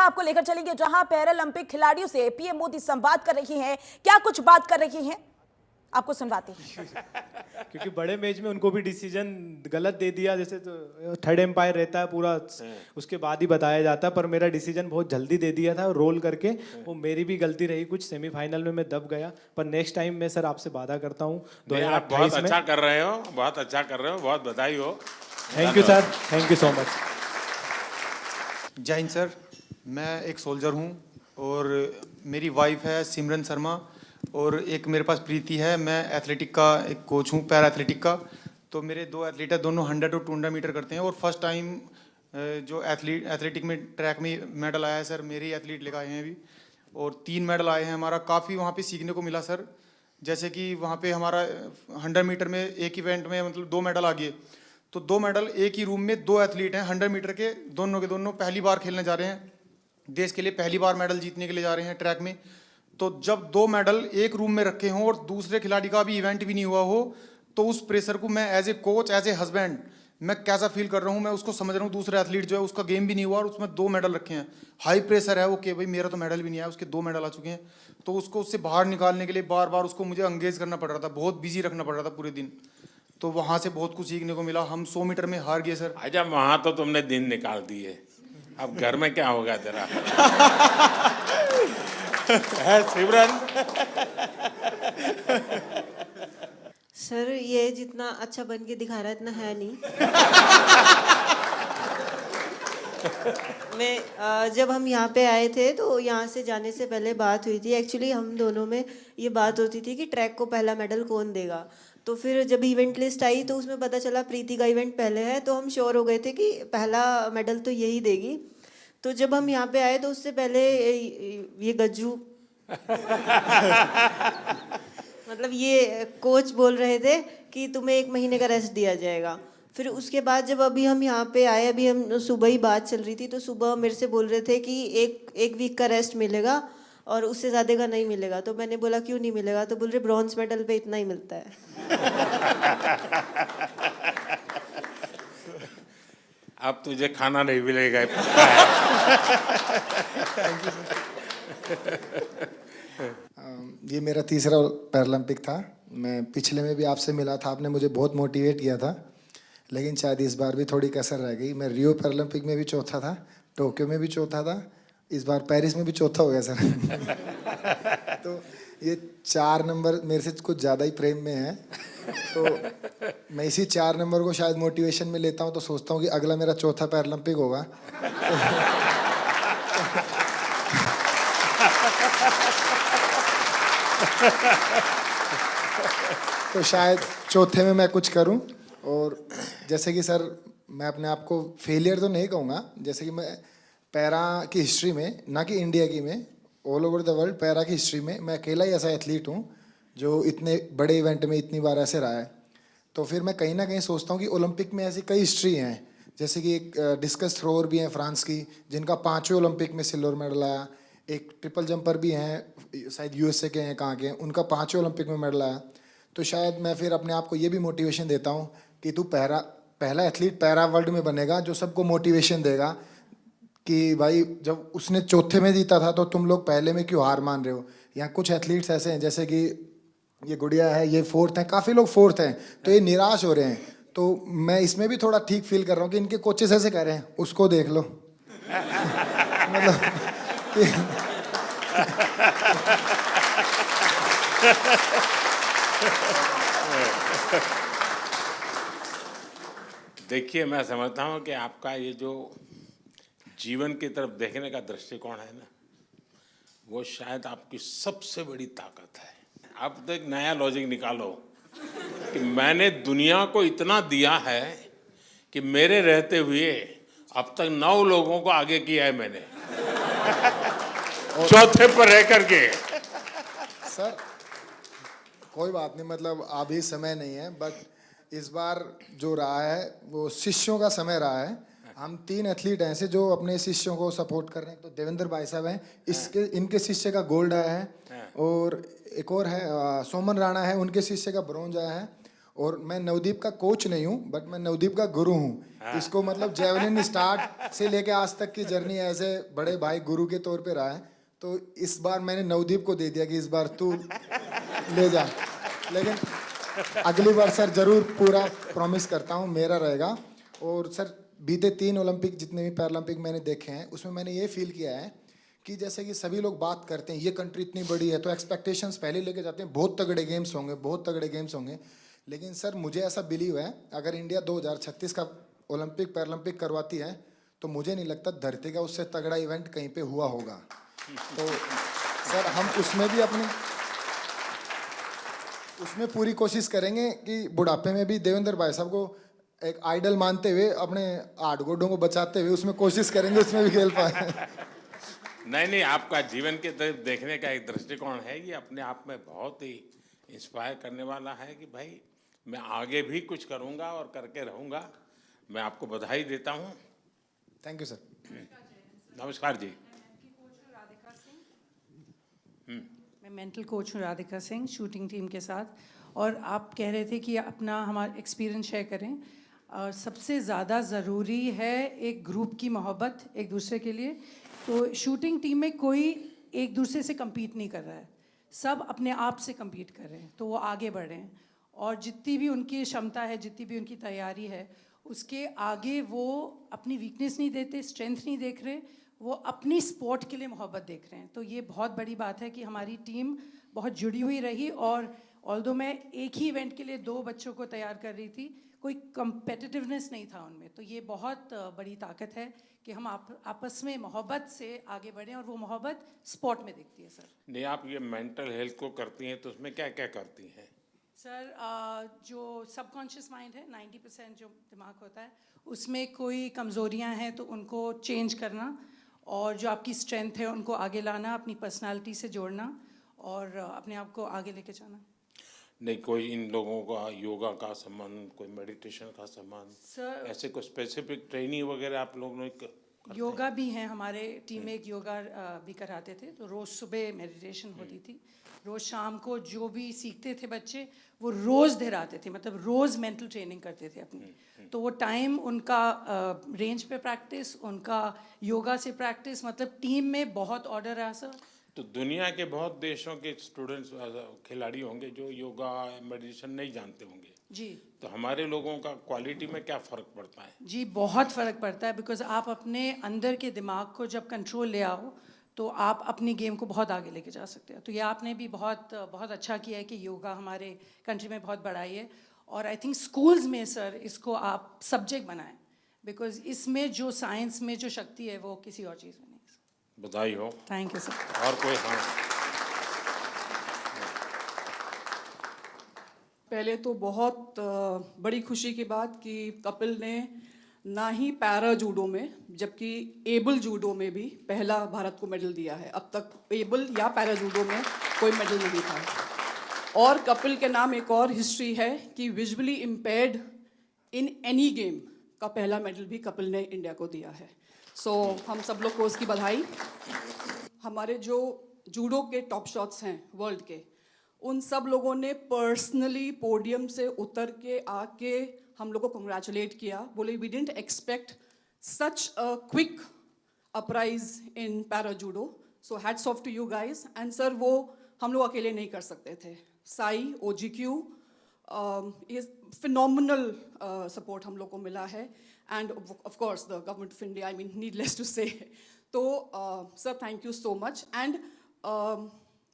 आपको लेकर चलेंगे जहां पैरालंपिक खिलाड़ियों से पीएम मोदी संवाद कर रही हैं। क्या कुछ बात कर रही हैं, आपको सुनवाते हैं। क्योंकि बड़े मैच में उनको भी डिसीजन गलत दे दिया, जैसे तो थर्ड एम्पायर रहता है पूरा, उसके बाद ही बताया जाता है, पर मेरा डिसीजन बहुत जल्दी दे दिया था रोल करके। वो मेरी भी गलती रही, कुछ सेमीफाइनल में मैं दब गया, पर नेक्स्ट टाइम मैं सर आपसे वादा करता हूँ 2028 में। बहुत अच्छा कर रहे हो, बहुत अच्छा कर रहे हो, बहुत बधाई हो। Thank you sir, thank you so much. जय हिंद सर, मैं एक सोल्जर हूँ और मेरी वाइफ है सिमरन शर्मा और एक मेरे पास प्रीति है। मैं एथलेटिक का एक कोच हूँ, पैरा एथलेटिक का। तो मेरे दो एथलीट है, दोनों 100 और 200 मीटर करते हैं और फर्स्ट टाइम जो एथलेटिक में ट्रैक में मेडल आया है सर, मेरे ही एथलीट लेकर आए हैं अभी, और 3 मेडल आए हैं। हमारा काफ़ी वहाँ पे सीखने को मिला सर, जैसे कि वहाँ पे हमारा 100 मीटर में एक इवेंट में मतलब 2 मेडल आ गए, तो 2 मेडल एक ही रूम में 2 एथलीट हैं 100 मीटर के दोनों पहली बार खेलने जा रहे हैं, देश के लिए पहली बार मेडल जीतने के लिए जा रहे हैं ट्रैक में। तो जब 2 मेडल एक रूम में रखे हों और दूसरे खिलाड़ी का भी इवेंट भी नहीं हुआ हो, तो उस प्रेशर को मैं as a coach, as a husband, मैं कैसा फील कर रहा हूँ, मैं उसको समझ रहा हूँ। दूसरा एथलीट जो है उसका गेम भी नहीं हुआ और उसमें 2 मेडल रखे हैं, हाई प्रेशर है वो कि भाई मेरा तो मेडल भी नहीं आया, उसके 2 मेडल आ चुके हैं। तो उसको उससे बाहर निकालने के लिए बार बार उसको मुझे एंगेज करना पड़ रहा था, बहुत बिजी रखना पड़ रहा था पूरे दिन। तो वहाँ से बहुत कुछ सीखने को मिला। हम 100 मीटर में हार गए सर। अच्छा, वहाँ तो तुमने दिन निकाल दिए, अब घर में क्या होगा तेरा? है सिमरन? सर ये जितना अच्छा बन के दिखा रहा है इतना है नहीं। मैं जब हम यहाँ पे आए थे तो यहाँ से जाने से पहले बात हुई थी, एक्चुअली हम दोनों में ये बात होती थी कि ट्रैक को पहला मेडल कौन देगा। तो फिर जब इवेंट लिस्ट आई तो उसमें पता चला प्रीति का इवेंट पहले है, तो हम श्योर हो गए थे कि पहला मेडल तो यही देगी। तो जब हम यहाँ पे आए तो उससे पहले ये गज्जू मतलब ये कोच बोल रहे थे कि तुम्हें 1 महीने का रेस्ट दिया जाएगा। फिर उसके बाद जब अभी हम यहाँ पे आए, अभी हम सुबह ही बात चल रही थी, तो सुबह मेरे से बोल रहे थे कि एक वीक का रेस्ट मिलेगा और उससे ज़्यादा का नहीं मिलेगा। तो मैंने बोला क्यों नहीं मिलेगा, तो बोल रहे ब्रॉन्ज मेडल पे इतना ही मिलता है। अब तुझे खाना नहीं मिलेगा। ये मेरा तीसरा पैरालंपिक था। मैं पिछले में भी आपसे मिला था, आपने मुझे बहुत मोटिवेट किया था, लेकिन शायद इस बार भी थोड़ी कसर रह गई। मैं रियो पैरालंपिक में भी चौथा था, टोक्यो में भी चौथा था, इस बार पेरिस में भी चौथा हो गया सर। तो ये 4 नंबर मेरे से कुछ ज़्यादा ही प्रेम में है, तो मैं इसी 4 नंबर को शायद मोटिवेशन में लेता हूँ। तो सोचता हूँ कि अगला मेरा चौथा पैरालंपिक होगा। तो शायद चौथे में मैं कुछ करूं। और जैसे कि सर मैं अपने आप को फेलियर तो नहीं कहूँगा, जैसे कि मैं पैरा की हिस्ट्री में, ना कि इंडिया की में, all over the world para की हिस्ट्री में मैं अकेला ही ऐसा एथलीट हूँ जो इतने बड़े इवेंट में इतनी बार ऐसे रहा है। तो फिर मैं कहीं ना कहीं सोचता हूँ कि ओलंपिक में ऐसी कई हिस्ट्री हैं, जैसे कि एक डिस्कस थ्रोअर भी हैं फ्रांस की, जिनका 5वें ओलंपिक में सिल्वर मेडल आया। एक ट्रिपल जंपर भी हैं, शायद यूएसए के हैं, कहाँ के हैं, उनका 5वें ओलंपिक में मेडल आया। तो शायद मैं फिर अपने आप को ये भी मोटिवेशन देता हूँ कि तू पहला एथलीट पैरा वर्ल्ड में बनेगा जो सबको मोटिवेशन देगा कि भाई जब उसने चौथे में जीता था तो तुम लोग पहले में क्यों हार मान रहे हो। यहाँ कुछ एथलीट्स ऐसे हैं, जैसे कि ये गुड़िया है, ये 4th हैं, काफ़ी लोग 4th हैं, तो ये निराश हो रहे हैं। तो मैं इसमें भी थोड़ा ठीक फील कर रहा हूँ कि इनके कोचेस ऐसे कह रहे हैं, उसको देख लो। मतलब देखिए, मैं समझता हूँ कि आपका ये जो जीवन की तरफ देखने का दृष्टिकोण है ना, वो शायद आपकी सबसे बड़ी ताकत है। अब तो एक नया लॉजिक निकालो कि मैंने दुनिया को इतना दिया है कि मेरे रहते हुए अब तक 9 लोगों को आगे किया है मैंने, चौथे पर रह करके। सर कोई बात नहीं, मतलब अभी समय नहीं है, बट इस बार जो रहा है वो शिष्यों का समय रहा है। हम 3 एथलीट हैं ऐसे जो अपने शिष्यों को सपोर्ट कर रहे हैं। तो देवेंद्र भाई साहब हैं, इनके शिष्य का गोल्ड आया है, और एक और है सोमन राणा है, उनके शिष्य का ब्रॉन्ज आया है, और मैं नवदीप का कोच नहीं हूँ, बट मैं नवदीप का गुरु हूँ। इसको मतलब जेवलिन स्टार्ट से लेके आज तक की जर्नी ऐसे बड़े भाई गुरु के तौर पे रहा है। तो इस बार मैंने नवदीप को दे दिया कि इस बार तू ले जा, लेकिन अगली बार सर जरूर पूरा प्रॉमिस करता हूँ मेरा रहेगा। और सर बीते 3 ओलंपिक जितने भी पैरालंपिक मैंने देखे हैं उसमें मैंने ये फील किया है कि जैसे कि सभी लोग बात करते हैं ये कंट्री इतनी बड़ी है तो एक्सपेक्टेशंस पहले लेके जाते हैं, बहुत तगड़े गेम्स होंगे, बहुत तगड़े गेम्स होंगे। लेकिन सर मुझे ऐसा बिलीव है अगर इंडिया 2036 का ओलंपिक पैरालंपिक करवाती है तो मुझे नहीं लगता धरती का उससे तगड़ा इवेंट कहीं पे हुआ होगा। तो सर हम उसमें पूरी कोशिश करेंगे कि बुढ़ापे में भी देवेंद्र भाई साहब को एक आइडल मानते हुए अपने 8 गोडों को बचाते हुए उसमें कोशिश करेंगे उसमें भी खेल पाए। नहीं, आपका जीवन के तरफ देखने का एक दृष्टिकोण है ये अपने आप में बहुत ही इंस्पायर करने वाला है कि भाई मैं आगे भी कुछ करूंगा और करके रहूंगा। मैं आपको बधाई देता हूं। Thank you sir. नमस्कार जी। मैं मेंटल कोच हूँ राधिका सिंह, शूटिंग टीम के साथ। और आप कह रहे थे कि अपना हमारा एक्सपीरियंस शेयर करें। सबसे ज़्यादा ज़रूरी है एक ग्रुप की मोहब्बत एक दूसरे के लिए। तो शूटिंग टीम में कोई एक दूसरे से compete नहीं कर रहा है, सब अपने आप से compete कर रहे हैं, तो वो आगे बढ़ रहे हैं। और जितनी भी उनकी क्षमता है, जितनी भी उनकी तैयारी है, उसके आगे वो अपनी वीकनेस नहीं देते, स्ट्रेंथ नहीं देख रहे, वो अपनी स्पोर्ट के लिए मोहब्बत देख रहे हैं। तो ये बहुत बड़ी बात है कि हमारी टीम बहुत जुड़ी हुई रही। और ऑल्दो मैं एक ही इवेंट के लिए 2 बच्चों को तैयार कर रही थी, कोई कंपेटिटिवनेस नहीं था उनमें। तो ये बहुत बड़ी ताकत है कि हम आपस में मोहब्बत से आगे बढ़ें, और वो मोहब्बत स्पोर्ट में दिखती है। सर नहीं, आप ये मेंटल हेल्थ को करती हैं तो उसमें क्या क्या करती हैं? सर जो सबकॉन्शियस माइंड है 90% जो दिमाग होता है उसमें कोई कमज़ोरियां हैं तो उनको चेंज करना, और जो आपकी स्ट्रेंथ है उनको आगे लाना, अपनी पर्सनालिटी से जोड़ना और अपने आप को आगे लेके जाना। नहीं, कोई इन लोगों का योगा का संबंध, कोई मेडिटेशन का संबंध, सर ऐसे कोई स्पेसिफिक ट्रेनिंग वगैरह आप लोग ने योगा भी हैं, हमारे टीम में एक योगा भी कराते थे। तो रोज़ सुबह मेडिटेशन होती थी, रोज़ शाम को जो भी सीखते थे बच्चे वो रोज़ दोहराते थे, मतलब रोज़ मेंटल ट्रेनिंग करते थे अपनी। तो वो टाइम उनका रेंज पे प्रैक्टिस, उनका योगा से प्रैक्टिस, मतलब टीम में बहुत ऑर्डर रहा सर। तो दुनिया के बहुत देशों के स्टूडेंट्स खिलाड़ी होंगे जो योगा मेडिटेशन नहीं जानते होंगे जी। तो हमारे लोगों का क्वालिटी में क्या फ़र्क पड़ता है? जी बहुत फ़र्क पड़ता है, बिकॉज आप अपने अंदर के दिमाग को जब कंट्रोल ले आओ तो आप अपनी गेम को बहुत आगे लेके जा सकते हो। तो ये आपने भी बहुत बहुत अच्छा किया है कि योगा हमारे कंट्री में बहुत बढ़ाई है। और आई थिंक स्कूल्स में सर इसको आप सब्जेक्ट बनाएं, बिकॉज इसमें जो साइंस में जो शक्ति है वो किसी और चीज़ में नहीं। बधाई हो। Thank you sir. और कोई? हाँ, पहले तो बहुत बड़ी खुशी की बात कि कपिल ने ना ही पैरा जूडो में जबकि एबल जूडो में भी पहला भारत को मेडल दिया है। अब तक एबल या पैरा जूडो में कोई मेडल नहीं था। और कपिल के नाम एक और हिस्ट्री है कि visually impaired in any game का पहला मेडल भी कपिल ने इंडिया को दिया है। सो हम सब लोग को उसकी बधाई। हमारे जो जूडो के टॉप शॉट्स हैं वर्ल्ड के, उन सब लोगों ने पर्सनली पोडियम से उतर के आके हम लोग को कंग्रेचुलेट किया, बोले we didn't expect such a quick uprise in para judo, so hats off to you guys. And sir वो हम लोग अकेले नहीं कर सकते थे, साई OGQ ये फिनोमिनल सपोर्ट हम लोग को मिला है, and of course the government of India, I mean needless to say. तो sir thank you so much. And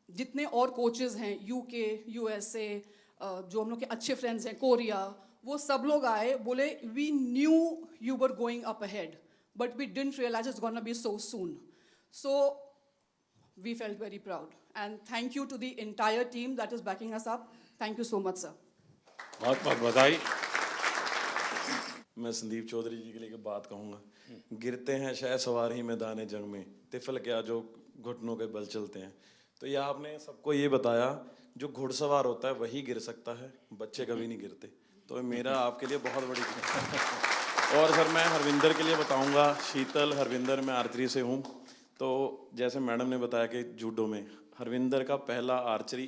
जितने और कोचेज़ हैं UK USA, जो हम लोग के अच्छे फ्रेंड्स हैं, कोरिया, वो सब लोग आए, बोले we knew you were going up ahead but we didn't realize it's gonna be so soon. So we felt very proud and thank you to the entire team that is backing us up. Thank you so much sir. बहुत बहुत बधाई। मैं संदीप चौधरी जी के लिए बात कहूँगा। गिरते हैं शायद सवार ही मैदान जंग में, तिफल क्या जो घुटनों के बल चलते हैं। तो ये आपने सबको ये बताया जो घुड़सवार होता है वही गिर सकता है, बच्चे कभी नहीं गिरते। तो मेरा आपके लिए बहुत बड़ी और सर मैं हरविंदर के लिए बताऊंगा। शीतल, हरविंदर, मैं आर्चरी से हूँ। तो जैसे मैडम ने बताया कि जूडो में हरविंदर का पहला आर्चरी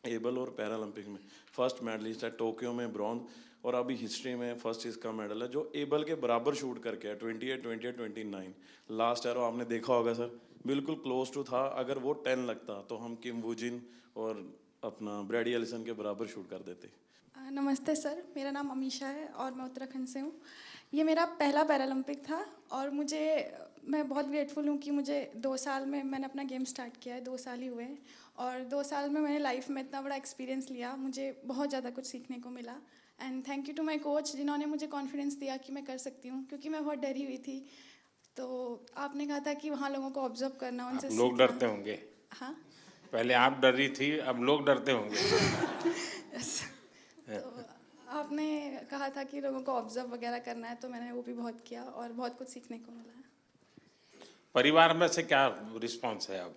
एबल और पैरालंपिक में फर्स्ट मेडलिस्ट है, टोक्यो में ब्रॉन्ज, और अभी हिस्ट्री में फर्स्ट इसका मेडल है जो एबल के बराबर शूट करके है, 28, 28, 29। लास्ट एरो आपने देखा होगा सर, बिल्कुल क्लोज टू था। अगर वो 10 लगता तो हम किम वूजिन और अपना ब्रैडी एलिसन के बराबर शूट कर देते। नमस्ते सर, मेरा नाम अमीशा है और मैं उत्तराखंड से हूँ। ये मेरा पहला पैरालंपिक था और मैं बहुत ग्रेटफुल हूँ कि मुझे 2 साल में मैंने अपना गेम स्टार्ट किया है, 2 साल ही हुए हैं और 2 साल में मैंने लाइफ में इतना बड़ा एक्सपीरियंस लिया, मुझे बहुत ज़्यादा कुछ सीखने को मिला। And thank you to my coach जिन्होंने मुझे कॉन्फिडेंस दिया कि मैं कर सकती हूँ, क्योंकि मैं बहुत डरी हुई थी। तो आपने कहा था कि वहाँ लोगों को ऑब्जर्व करना, उनसे आप लोग डरते होंगे। हाँ, पहले आप डर रही थी, अब लोग डरते होंगे। तो आपने कहा था कि लोगों को ऑब्जर्व वगैरह करना है, तो मैंने वो भी बहुत किया और बहुत कुछ सीखने को मिला है। परिवार में से क्या रिस्पॉन्स है अब?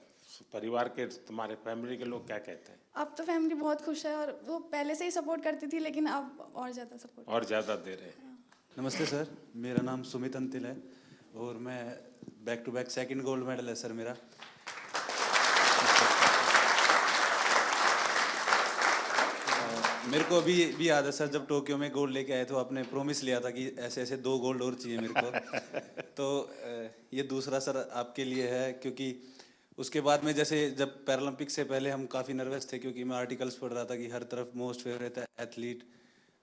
परिवार के, तुम्हारे फैमिली के लोग क्या कहते हैं? अब तो फैमिली बहुत खुश है और वो पहले से ही सपोर्ट करती थी, लेकिन अब और ज़्यादा सपोर्ट और ज़्यादा दे रहे हैं। नमस्ते सर, मेरा नाम सुमित अंतिल है और मैं back to back second gold medal है सर मेरा। मेरे को अभी भी याद है सर, जब टोक्यो में गोल्ड लेके आए तो आपने प्रॉमिस लिया था कि ऐसे ऐसे 2 गोल्ड और चाहिए मेरे को। तो ये दूसरा सर आपके लिए है, क्योंकि उसके बाद में जैसे जब पैरालंपिक से पहले हम काफ़ी नर्वस थे, क्योंकि मैं आर्टिकल्स पढ़ रहा था कि हर तरफ मोस्ट फेवरेट एथलीट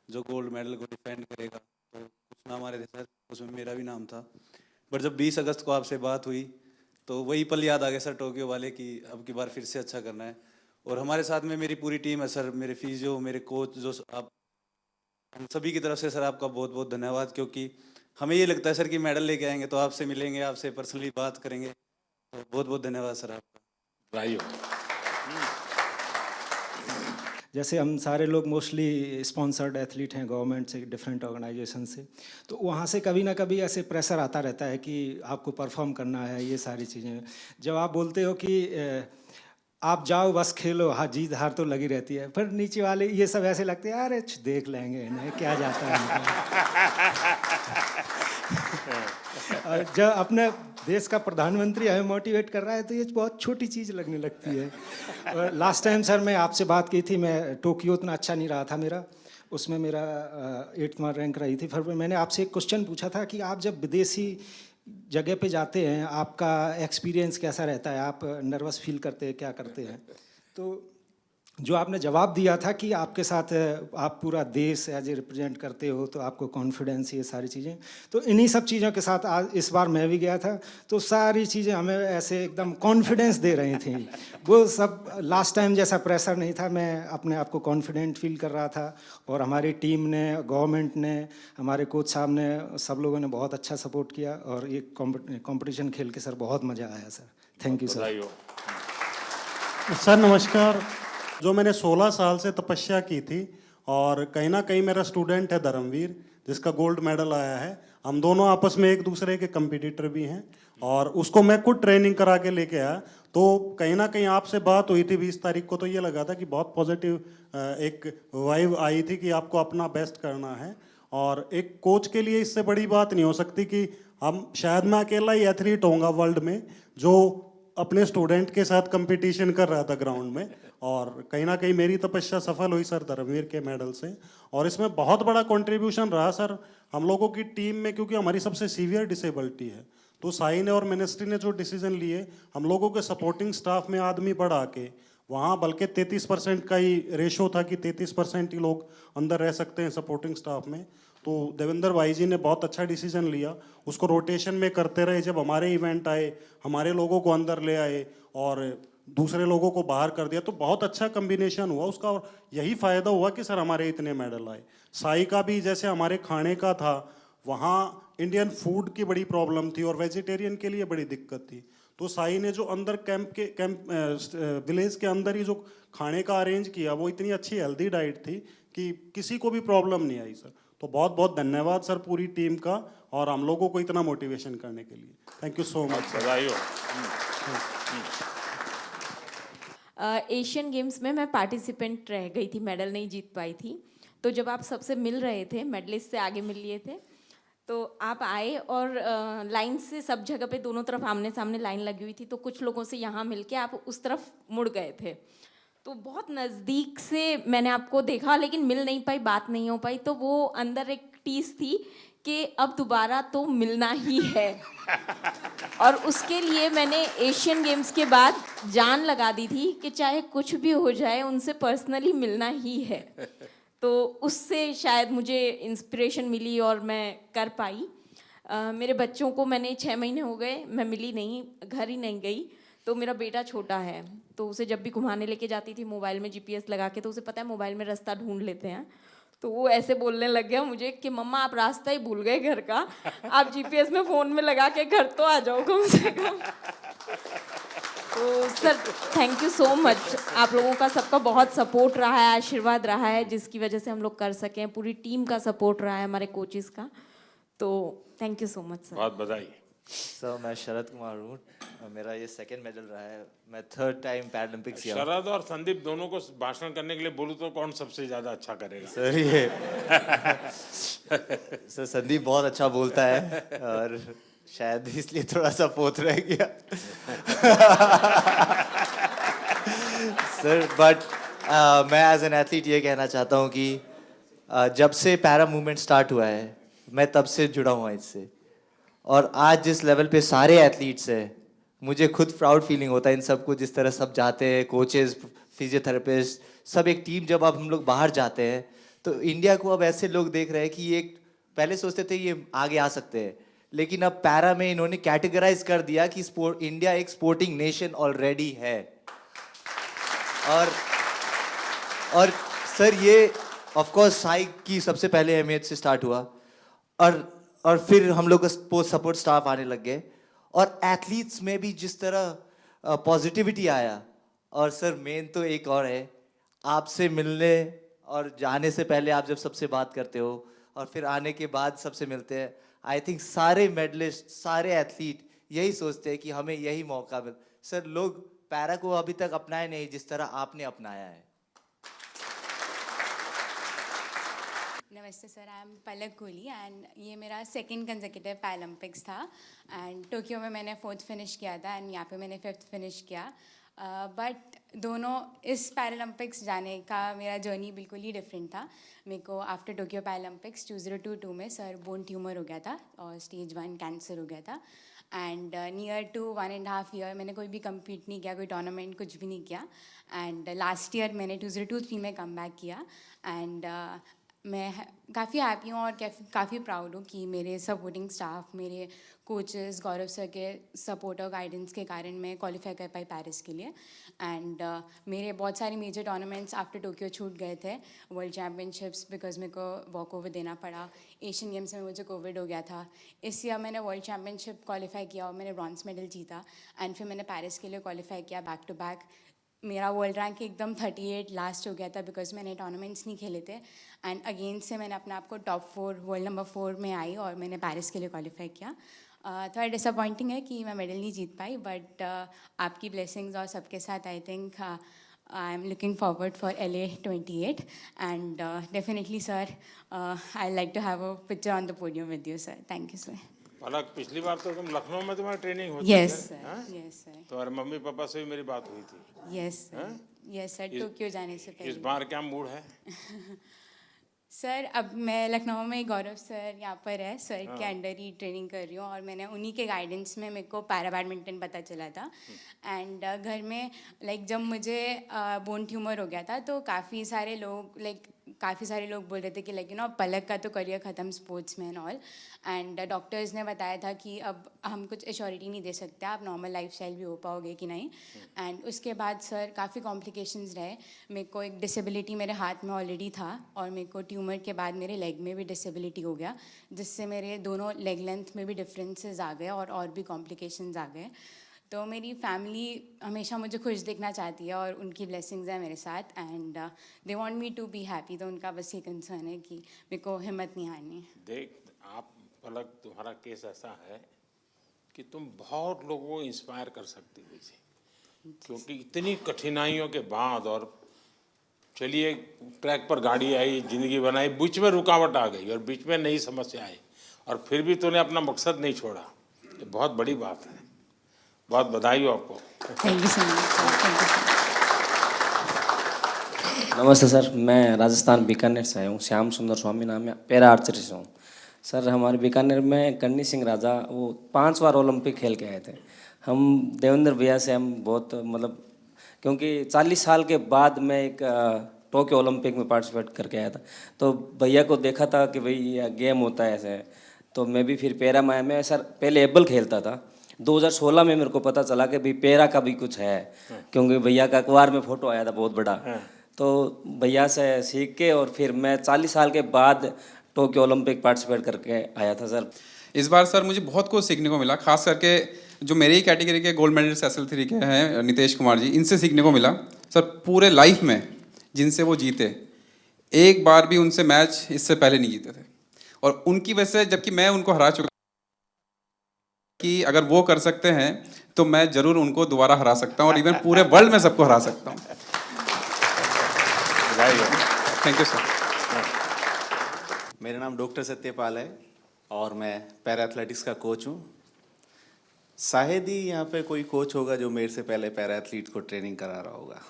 जो गोल्ड मेडल को डिफेंड करेगा, तो कुछ नाम आ रहे थे सर, उसमें मेरा भी नाम था। बट जब 20 अगस्त को आपसे बात हुई तो वही पल याद आ गया सर, टोक्यो वाले, कि अब की बार फिर से अच्छा करना है। और हमारे साथ में मेरी पूरी टीम है सर, मेरे फिजियो, मेरे कोच, जो आप हम सभी की तरफ से सर आपका बहुत बहुत धन्यवाद, क्योंकि हमें ये लगता है सर कि मेडल लेके आएंगे तो आपसे मिलेंगे, आपसे पर्सनली बात करेंगे, तो बहुत बहुत धन्यवाद सर आपका। भाइयों, जैसे हम सारे लोग मोस्टली स्पॉन्सर्ड एथलीट हैं गवर्नमेंट से, डिफरेंट ऑर्गेनाइजेशन से, तो वहाँ से कभी ना कभी ऐसे प्रेशर आता रहता है कि आपको परफॉर्म करना है, ये सारी चीज़ें। जब आप बोलते हो कि आप जाओ बस खेलो, हाँ जीत हार तो लगी रहती है, फिर नीचे वाले ये सब ऐसे लगते हैं अरे देख लेंगे इन्हें क्या जाता है। और जब अपने देश का प्रधानमंत्री हमें मोटिवेट कर रहा है तो ये बहुत छोटी चीज़ लगने लगती है। और लास्ट टाइम सर मैं आपसे बात की थी, मैं टोक्यो उतना अच्छा नहीं रहा था मेरा, उसमें मेरा 8वां रैंक रही थी। फिर मैंने आपसे एक क्वेश्चन पूछा था कि आप जब विदेशी जगह पे जाते हैं आपका एक्सपीरियंस कैसा रहता है, आप नर्वस फील करते हैं, क्या करते हैं? तो जो आपने जवाब दिया था कि आपके साथ आप पूरा देश एज ए रिप्रेजेंट करते हो तो आपको कॉन्फिडेंस, ये सारी चीज़ें, तो इन्हीं सब चीज़ों के साथ आज इस बार मैं भी गया था, तो सारी चीज़ें हमें ऐसे एकदम कॉन्फिडेंस दे रही थी। वो सब लास्ट टाइम जैसा प्रेशर नहीं था, मैं अपने आप को कॉन्फिडेंट फील कर रहा था। और हमारी टीम ने, गवर्नमेंट ने, हमारे कोच साहब ने, सब लोगों ने बहुत अच्छा सपोर्ट किया और ये कॉम्पिटिशन खेल के सर बहुत मज़ा आया sir. Thank you sir. Sir नमस्कार। जो मैंने 16 साल से तपस्या की थी और कहीं ना कहीं मेरा स्टूडेंट है धर्मवीर, जिसका गोल्ड मेडल आया है। हम दोनों आपस में एक दूसरे के कंपटीटर भी हैं और उसको मैं खुद ट्रेनिंग करा के लेके आया। तो कहीं ना कहीं आपसे बात हुई थी 20 तारीख को, तो ये लगा था कि बहुत पॉजिटिव एक वाइब आई थी कि आपको अपना बेस्ट करना है। और एक कोच के लिए इससे बड़ी बात नहीं हो सकती कि शायद मैं अकेला ही एथलीट होऊंगा वर्ल्ड में जो अपने स्टूडेंट के साथ कंपटीशन कर रहा था ग्राउंड में। और कहीं ना कहीं मेरी तपस्या सफल हुई सर धर्मवीर के मेडल से। और इसमें बहुत बड़ा कंट्रीब्यूशन रहा सर हम लोगों की टीम में, क्योंकि हमारी सबसे सीवियर डिसेबिलिटी है। तो साई ने और मिनिस्ट्री ने जो डिसीजन लिए, हम लोगों के सपोर्टिंग स्टाफ में आदमी बढ़ा के, वहाँ बल्कि 33% का ही रेशो था कि 33% ही लोग अंदर रह सकते हैं सपोर्टिंग स्टाफ में। तो देवेंद्र भाई जी ने बहुत अच्छा डिसीजन लिया, उसको रोटेशन में करते रहे। जब हमारे इवेंट आए, हमारे लोगों को अंदर ले आए और दूसरे लोगों को बाहर कर दिया, तो बहुत अच्छा कम्बिनेशन हुआ उसका। और यही फ़ायदा हुआ कि सर हमारे इतने मेडल आए। साई का भी जैसे हमारे खाने का था, वहाँ इंडियन फूड की बड़ी प्रॉब्लम थी और वेजिटेरियन के लिए बड़ी दिक्कत थी। तो साई ने जो अंदर विलेज के अंदर ही जो खाने का अरेंज किया, वो इतनी अच्छी हेल्दी डाइट थी कि किसी को भी प्रॉब्लम नहीं आई सर। तो बहुत बहुत धन्यवाद सर पूरी टीम का और हम लोगों को इतना मोटिवेशन करने के लिए। Thank you so much sir. Asian games में मैं पार्टिसिपेंट रह गई थी, मेडल नहीं जीत पाई थी। तो जब आप सबसे मिल रहे थे, मेडलिस्ट से आगे मिल लिए थे, तो आप आए और लाइन से सब जगह पे दोनों तरफ आमने सामने लाइन लगी हुई थी, तो कुछ लोगों से यहाँ मिलके आप उस तरफ मुड़ गए थे। तो बहुत नज़दीक से मैंने आपको देखा, लेकिन मिल नहीं पाई, बात नहीं हो पाई। तो वो अंदर एक टीस थी कि अब दोबारा तो मिलना ही है। और उसके लिए मैंने एशियन गेम्स के बाद जान लगा दी थी कि चाहे कुछ भी हो जाए उनसे पर्सनली मिलना ही है। तो उससे शायद मुझे इंस्पिरेशन मिली और मैं कर पाई। मेरे बच्चों को मैंने 6 महीने हो गए, मैं मिली नहीं, घर ही नहीं गई। तो मेरा बेटा छोटा है, तो उसे जब भी घुमाने लेके जाती थी मोबाइल में जीपीएस लगा के, तो उसे पता है मोबाइल में रास्ता ढूंढ लेते हैं। तो वो ऐसे बोलने लग गया मुझे कि मम्मा आप रास्ता ही भूल गए घर का, आप जीपीएस में फ़ोन में लगा के घर तो आ जाओ कम से कम। तो sir thank you so much, आप लोगों का सबका बहुत सपोर्ट रहा है, आशीर्वाद रहा है, जिसकी वजह से हम लोग कर सकें। पूरी टीम का सपोर्ट रहा है, हमारे कोचेस का। तो thank you so much sir. बहुत बधाई। सर मैं शरद कुमार हूँ, मेरा ये 2nd मेडल रहा है, मैं 3rd टाइम पैरालंपिक्स किया। शरद और संदीप दोनों को भाषण करने के लिए बोलूँ तो कौन सबसे ज़्यादा अच्छा करेगा? सर ये सर संदीप बहुत अच्छा बोलता है और शायद इसलिए थोड़ा सा पोत रह गया। सर बट मैं एज एन एथलीट ये कहना चाहता हूँ कि जब से पैरा मूवमेंट स्टार्ट हुआ है मैं तब से जुड़ा हुआ इससे, और आज जिस लेवल पे सारे एथलीट्स हैं मुझे खुद प्राउड फीलिंग होता है इन सबको, जिस तरह सब जाते हैं, कोचेस, फिजियोथेरेपिस्ट, सब एक टीम। जब अब हम लोग बाहर जाते हैं तो इंडिया को अब ऐसे लोग देख रहे हैं कि ये पहले सोचते थे ये आगे आ सकते हैं, लेकिन अब पैरा में इन्होंने कैटेगराइज कर दिया कि इंडिया एक स्पोर्टिंग नेशन ऑलरेडी है। और सर ये ऑफ कोर्स साई की सबसे पहले अहमियत से स्टार्ट हुआ, और फिर हम लोग का सपोर्ट स्टाफ आने लग गए, और एथलीट्स में भी जिस तरह पॉजिटिविटी आया। और सर मेन तो एक और है, आपसे मिलने और जाने से पहले आप जब सबसे बात करते हो और फिर आने के बाद सबसे मिलते हैं, आई थिंक सारे मेडलिस्ट, सारे एथलीट यही सोचते हैं कि हमें यही मौका मिल। सर लोग पैरा को अभी तक अपनाए नहीं जिस तरह आपने अपनाया है। नमस्ते sir, I am Palak Kohli and ये मेरा 2nd कंसेक्यूटिव पैरालंपिक्स था। एंड टोक्यो में मैंने 4th फिनिश किया था एंड यहाँ पे मैंने 5th फिनिश किया। बट दोनों इस पैरालंपिक्स जाने का मेरा जर्नी बिल्कुल ही डिफरेंट था। मेरे को आफ्टर टोक्यो पैरालंपिक्स 2022 में सर बोन ट्यूमर हो गया था और स्टेज 1 कैंसर हो गया था। एंड नियर टू 1.5 ईयर मैंने कोई भी कम्पीट नहीं किया, कोई टूर्नामेंट कुछ भी नहीं किया। एंड लास्ट ईयर मैंने 2023 में कम बैक किया। एंड मैं काफ़ी हैप्पी हूँ और काफ़ी प्राउड हूँ कि मेरे सपोर्टिंग स्टाफ, मेरे कोचेस, गौरव सर के सपोर्ट और गाइडेंस के कारण मैं क्वालिफाई कर पाई पेरिस के लिए। एंड मेरे बहुत सारे मेजर टूर्नामेंट्स आफ्टर टोक्यो छूट गए थे। वर्ल्ड चैम्पियनशिप्स बिकॉज मेरे को वॉक ओवर देना पड़ा, एशियन गेम्स में मुझे कोविड हो गया था। इस ईयर मैंने वर्ल्ड चैम्पियनशिप क्वालिफाई किया और मैंने ब्रॉन्ज मेडल जीता। एंड फिर मैंने पेरिस के लिए क्वालिफाई किया बैक टू बैक। मेरा वर्ल्ड रैंक एकदम 38 लास्ट हो गया था बिकॉज मैंने टूर्नामेंट्स नहीं खेले थे। एंड अगेन से मैंने अपने आप को टॉप 4 वर्ल्ड नंबर 4 में आई और मैंने पेरिस के लिए क्वालिफाई किया। थोड़ा डिसअपॉइंटिंग है कि मैं मेडल नहीं जीत पाई, बट आपकी ब्लेसिंग्स और सबके साथ I think I am looking forward for LA 28 and definitely sir I like to have a picture on the podium with you sir. Thank you sir. Palak, पिछली बार तो तुम लखनऊ में तुम्हारी ट्रेनिंग होती Yes, थी? sir. हाँ? Yes, sir. तुम्हारे मम्मी पापा से भी मेरी बात हुई थी। Yes sir, yes sir, Tokyo जाने से पहले। इस बार क्या मूड है? सर अब मैं लखनऊ में गौरव सर यहाँ पर है, सर के हाँ। अंडर ही ट्रेनिंग कर रही हूँ और मैंने उन्हीं के गाइडेंस में मेरे को पैरा बैडमिंटन पता चला था। एंड घर में लाइक जब मुझे बोन ट्यूमर हो गया था तो काफ़ी सारे लोग बोल रहे थे कि लाइक पलक का तो करियर ख़त्म स्पोर्ट्स में एंड ऑल। एंड डॉक्टर्स ने बताया था कि अब हम कुछ एश्योरिटी नहीं दे सकते आप नॉर्मल लाइफस्टाइल भी हो पाओगे कि नहीं। एंड उसके बाद सर काफ़ी कॉम्प्लिकेशंस रहे। मेरे को एक डिसेबिलिटी मेरे हाथ में ऑलरेडी था और मेरे को ट्यूमर के बाद मेरे लेग में भी डिसेबिलिटी हो गया, जिससे मेरे दोनों लेग लेंथ में भी डिफरेंसेस आ गए और भी कॉम्प्लिकेशंस आ गए। तो मेरी फैमिली हमेशा मुझे खुश देखना चाहती है और उनकी ब्लेसिंग्स हैं मेरे साथ and they want me to be happy. तो उनका बस ये कंसर्न है कि मेरे को हिम्मत नहीं हारनी। देख आप पलक, तुम्हारा केस ऐसा है कि तुम बहुत लोगों को इंस्पायर कर सकती हो इसे, क्योंकि इतनी कठिनाइयों के बाद और चलिए ट्रैक पर गाड़ी आई, ज़िंदगी बनाई, बीच में रुकावट आ गई और बीच में नई समस्या आई और फिर भी तूने अपना मकसद नहीं छोड़ा। ये बहुत बड़ी बात है। बहुत बधाई हो आपको। Thank you so much. नमस्ते सर, मैं राजस्थान बीकानेर से आया हूँ। श्याम सुंदर स्वामी नाम है, पैरा आर्चरी से हूँ। सर हमारे बीकानेर में करनी सिंह राजा वो 5 बार ओलंपिक खेल के आए थे। हम देवेंद्र भैया से हम बहुत मतलब, क्योंकि 40 साल के बाद मैं एक टोक्यो ओलंपिक में पार्टिसिपेट करके आया था, तो भैया को देखा था कि भाई ये गेम होता है ऐसे, तो मैं भी फिर पैरा में आया। मैं सर पहले एबल खेलता था, 2016 में मेरे को पता चला कि भाई पैरा का भी कुछ है, क्योंकि भैया का अखबार में फोटो आया था बहुत बड़ा, तो भैया से सीख के और फिर मैं 40 साल के बाद टोक्यो ओलंपिक पार्टिसिपेट करके आया था सर। इस बार सर मुझे बहुत कुछ सीखने को मिला, खास करके जो मेरी ही कैटेगरी के गोल्ड मेडलिस्ट SL3 के हैं नितेश कुमार जी, इनसे सीखने को मिला। सर पूरे लाइफ में जिनसे वो जीते, एक बार भी उनसे मैच इससे पहले नहीं जीते थे, और उनकी वजह से, जबकि मैं उनको हरा चुका कि अगर वो कर सकते हैं तो मैं जरूर उनको दोबारा हरा सकता हूँ, और इवन पूरे वर्ल्ड में सबको हरा सकता हूँ। Thank you sir. मेरा नाम डॉक्टर सत्यपाल है और मैं पैरा एथलेटिक्स का कोच हूँ। शायद ही यहाँ पे कोई कोच होगा जो मेरे से पहले पैरा एथलीट को ट्रेनिंग करा रहा होगा।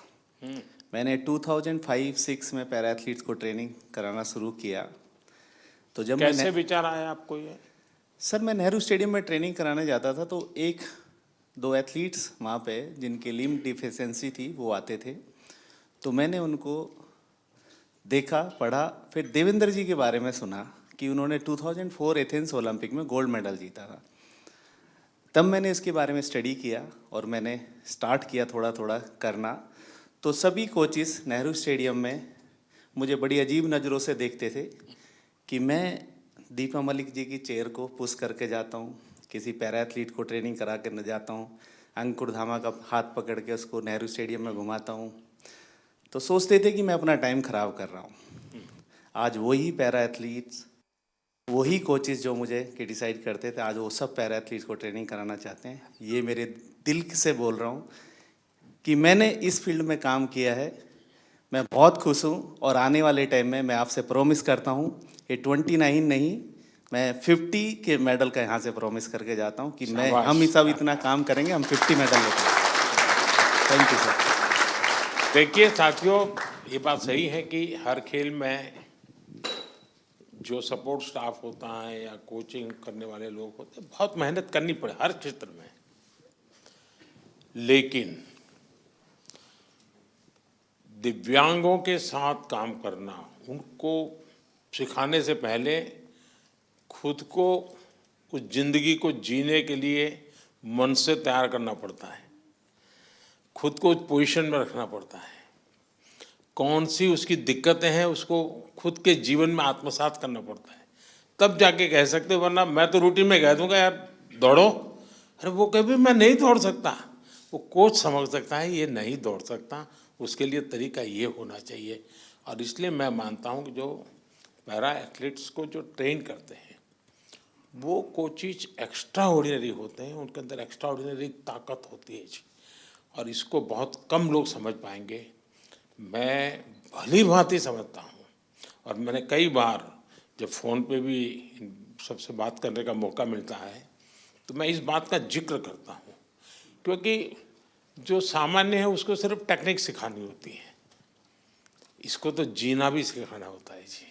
मैंने 2005-06 में पैरा एथलीट्स को ट्रेनिंग कराना शुरू किया। तो जब कैसे विचार आया आपको ये? सर मैं नेहरू स्टेडियम में ट्रेनिंग कराने जाता था, तो 1-2 एथलीट्स वहाँ पे जिनके लिम्ब डिफिशेंसी थी वो आते थे, तो मैंने उनको देखा, पढ़ा, फिर देवेंद्र जी के बारे में सुना कि उन्होंने 2004 एथेंस ओलंपिक में गोल्ड मेडल जीता था। तब मैंने इसके बारे में स्टडी किया और मैंने स्टार्ट किया थोड़ा थोड़ा करना। तो सभी कोचिस नेहरू स्टेडियम में मुझे बड़ी अजीब नज़रों से देखते थे कि मैं दीपा मलिक जी की चेयर को पुश करके जाता हूँ, किसी पैरा एथलीट को ट्रेनिंग करा कर न जाता हूँ, अंकुर धामा का हाथ पकड़ के उसको नेहरू स्टेडियम में घुमाता हूँ, तो सोचते थे कि मैं अपना टाइम ख़राब कर रहा हूँ। आज वही पैरा एथलीट्स, वही कोचेस जो मुझे क्रिटिसाइज करते थे, आज वो सब पैरा एथलीट्स को ट्रेनिंग कराना चाहते हैं। ये मेरे दिल से बोल रहा हूँ कि मैंने इस फील्ड में काम किया है, मैं बहुत खुश हूँ, और आने वाले टाइम में मैं आपसे प्रॉमिस करता हूँ ये 29 नहीं, मैं 50 के मेडल का यहाँ से प्रॉमिस करके जाता हूँ कि हम सब इतना काम करेंगे, हम 50 मेडल लेकर। Thank you sir. देखिए साथियों, ये बात सही है कि हर खेल में जो सपोर्ट स्टाफ होता है या कोचिंग करने वाले लोग होते हैं, बहुत मेहनत करनी पड़े हर क्षेत्र में, लेकिन दिव्यांगों के साथ काम करना, उनको सिखाने से पहले खुद को उस जिंदगी को जीने के लिए मन से तैयार करना पड़ता है, खुद को उस पोजीशन में रखना पड़ता है, कौन सी उसकी दिक्कतें हैं उसको खुद के जीवन में आत्मसात करना पड़ता है, तब जाके कह सकते, वरना मैं तो रूटीन में कह दूंगा यार दौड़ो, अरे वो कभी मैं नहीं दौड़ सकता, वो कोच समझ सकता है ये नहीं दौड़ सकता, उसके लिए तरीका ये होना चाहिए। और इसलिए मैं मानता हूँ कि जो पैरा एथलीट्स को जो ट्रेन करते हैं वो कोचिज एक्स्ट्रा ऑर्डिनरी होते हैं, उनके अंदर एक्स्ट्रा ऑर्डिनरी ताकत होती है जी, और इसको बहुत कम लोग समझ पाएंगे। मैं भली भांति समझता हूँ, और मैंने कई बार जब फ़ोन पे भी सबसे बात करने का मौका मिलता है तो मैं इस बात का जिक्र करता हूँ, क्योंकि जो सामान्य है उसको सिर्फ टेक्निक सिखानी होती है, इसको तो जीना भी सिखाना होता है जी।